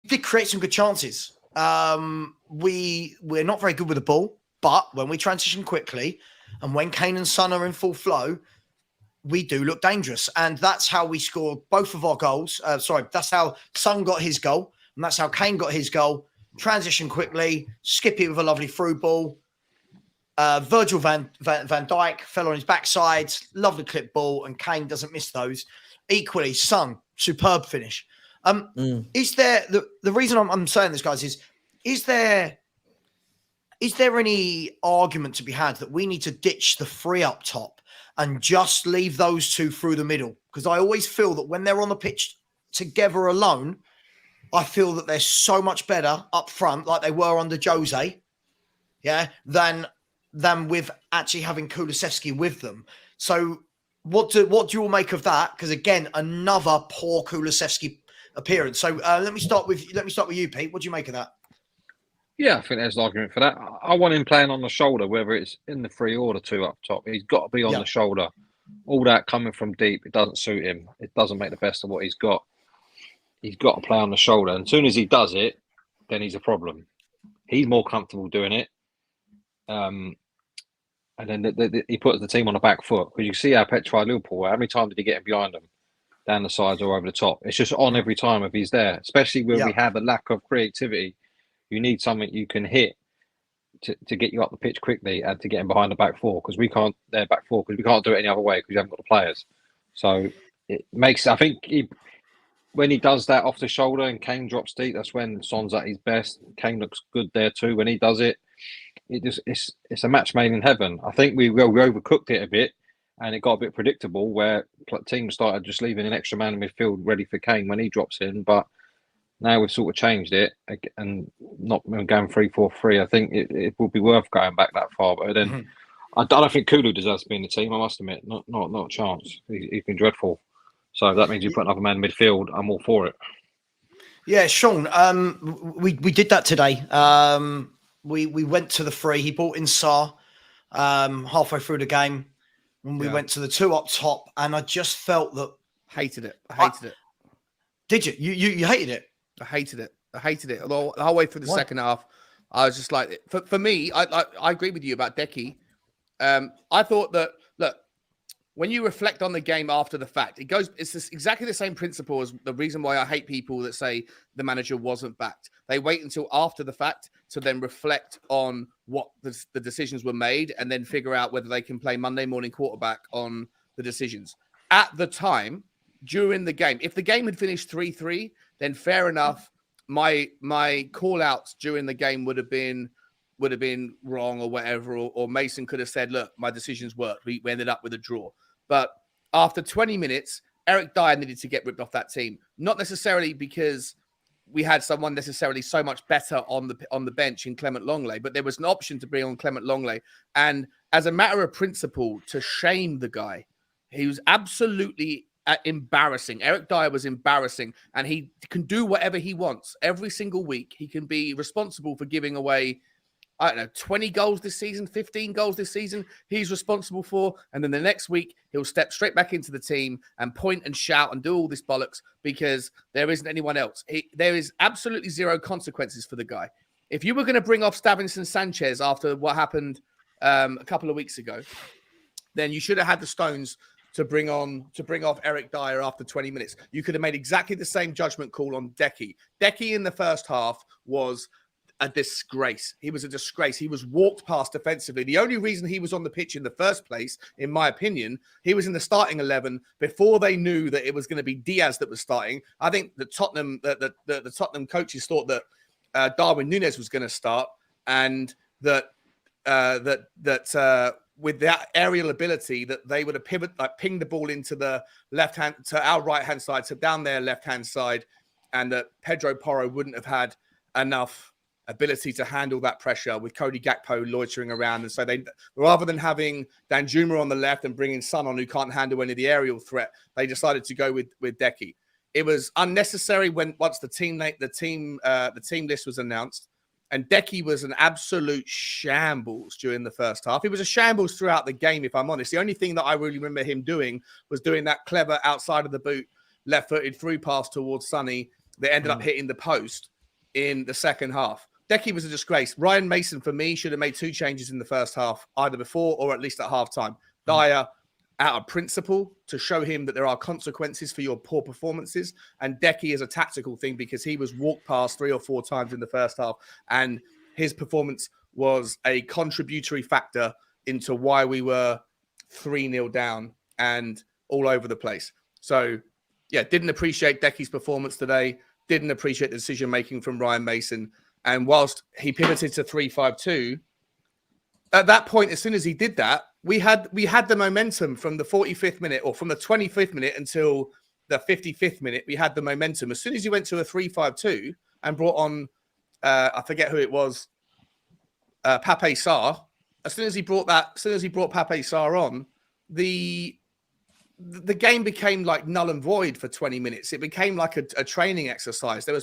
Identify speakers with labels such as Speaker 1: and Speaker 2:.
Speaker 1: did create some good chances. We're not very good with the ball, but when we transition quickly and when Kane and Son are in full flow, we do look dangerous. And that's how we scored both of our goals. That's how Son got his goal, and that's how Kane got his goal. Transition quickly, Skippy with a lovely through ball. Virgil van Dijk fell on his backside, lovely clip ball, and Kane doesn't miss those. Equally, Son, superb finish. Is there the reason I'm saying this, guys, is there any argument to be had that we need to ditch the three up top and just leave those two through the middle? Because I always feel that when they're on the pitch together alone, I feel that they're so much better up front, like they were under Jose, than with actually having Kulusevski with them. So what do you all make of that? Because again, another poor Kulusevski appearance. So let me start with you, Pete. What do you make of that?
Speaker 2: Yeah, I think there's an argument for that. I want him playing on the shoulder, whether it's in the three or the two up top. He's got to be on the shoulder. All that coming from deep, it doesn't suit him. It doesn't make the best of what he's got. He's got to play on the shoulder. And as soon as he does it, then he's a problem. He's more comfortable doing it. And then he puts the team on the back foot. Because you see how petrified Liverpool were. How many times did he get him behind them? Down the sides or over the top. It's just on every time if he's there. Especially when we have a lack of creativity. You need something you can hit to get you up the pitch quickly and to get him behind the back four, because we can't do it any other way because you haven't got the players. So it makes, I think when he does that off the shoulder and Kane drops deep, that's when Son's at his best. Kane looks good there too. When he does it, it's a match made in heaven. I think we overcooked it a bit and it got a bit predictable where teams started just leaving an extra man in midfield ready for Kane when he drops in, but now we've sort of changed it and not going 3-4-3. I think it would be worth going back that far. But then I don't think Kulu deserves to be in the team. I must admit, not a chance. He's been dreadful. So if that means you put another man in midfield, I'm all for it.
Speaker 1: Yeah, Sean. We did that today. We went to the three. He brought in Sa halfway through the game when we went to the two up top, and I just felt that
Speaker 3: I hated it.
Speaker 1: Did you? You hated it?
Speaker 3: I hated it. Although the whole way through the second half, I was just like, for me, I agree with you about Decky. I thought that, look, when you reflect on the game after the fact, it's exactly the same principle as the reason why I hate people that say the manager wasn't backed. They wait until after the fact to then reflect on what the decisions were made and then figure out whether they can play Monday morning quarterback on the decisions. At the time, during the game, if the game had finished 3-3, then fair enough. My call outs during the game would have been wrong or whatever, or Mason could have said, look, my decisions worked. We ended up with a draw. But after 20 minutes, Eric Dyer needed to get ripped off that team. Not necessarily because we had someone necessarily so much better on the bench in Clement Longley, but there was an option to bring on Clement Longley. And as a matter of principle, to shame the guy, he was absolutely embarrassing. Eric Dyer was embarrassing, and he can do whatever he wants every single week. He can be responsible for giving away, 20 goals this season, 15 goals this season. He's responsible for, and then the next week he'll step straight back into the team and point and shout and do all this bollocks because there isn't anyone else. There is absolutely zero consequences for the guy. If you were going to bring off Davinson Sanchez after what happened a couple of weeks ago, then you should have had the stones to bring off Eric Dyer after 20 minutes. You could have made exactly the same judgment call on Decky. Decky in the first half was a disgrace. He was a disgrace. He was walked past defensively. The only reason he was on the pitch in the first place, in my opinion, he was in the starting 11 before they knew that it was going to be Diaz that was starting. I think the Tottenham coaches thought that Darwin Núñez was going to start, and that with that aerial ability that they would have pinged the ball into the left hand to our right hand side, so down their left hand side, and that Pedro Porro wouldn't have had enough ability to handle that pressure with Cody Gakpo loitering around. And so they, rather than having Danjuma on the left and bringing Son on, who can't handle any of the aerial threat, they decided to go with Decky. It was unnecessary once the team list was announced. And Decky was an absolute shambles during the first half. He was a shambles throughout the game, if I'm honest. The only thing that I really remember him doing was doing that clever outside of the boot, left-footed through pass towards Sonny that ended up hitting the post. in the second half. Decky was a disgrace. Ryan Mason, for me, should have made 2 changes in the first half, either before or at least at halftime. Dyer, out of principle, to show him that there are consequences for your poor performances. And Decky is a tactical thing because he was walked past 3 or 4 times in the first half. And his performance was a contributory factor into why we were 3-0 down and all over the place. So, yeah, didn't appreciate Decky's performance today. Didn't appreciate the decision-making from Ryan Mason. And whilst he pivoted to 3-5-2, at that point, as soon as he did that, we had the momentum from the 45th minute or from the 25th minute until the 55th minute. We had the momentum. As soon as he went to a 3-5-2 and brought on, I forget who it was, Pape Sarr. As soon as he brought Pape Sarr on, the game became like null and void for 20 minutes. It became like a training exercise. There was